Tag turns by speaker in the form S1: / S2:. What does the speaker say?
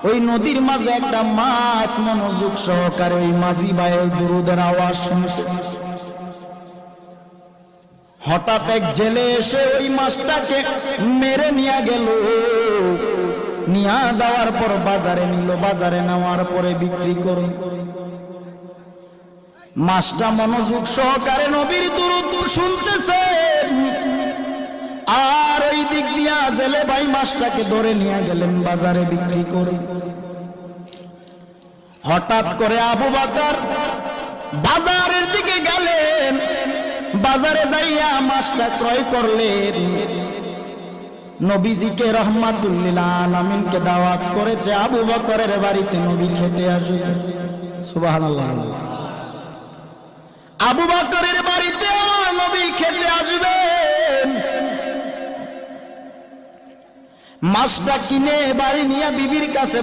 S1: ওই নদীর মাঝে একটা মাছ মনোযোগ সহকারে ওই মাঝি ভাইয়ের দুরুদের আওয়াজ শুনতেছে। হঠাৎ এক জেলে এসে ওই মাছটাকে মেরে নিয়ে গেল। নিয়ে যাওয়ার পর বাজারে নিল, বাজারে নেওয়ার পরে বিক্রি করে। মাছটা মনোযোগ সহকারে নবীর দুরূদ শুনতেছে, আর ওই দিক দিয়া জেলে ভাই মাছটাকে ধরে নিয়ে গেলেন বাজারে বিক্রি করে। হঠাৎ করে আবু বকর বাজারের দিকে গেলেন, বাজারে যাইয়া মাছটা ক্রয় করলেন। নবীজিকে রহমাতুল লিল আলামিনকে দাওয়াত করেছে আবু বকরের বাড়িতে নবী খেতে আসবে। সুবহানাল্লাহ। আবু বকরের বাড়িতে আমার নবী খেতে আসবেন। মাছটা কিনে বাড়ি নিয়ে বিবির কাছে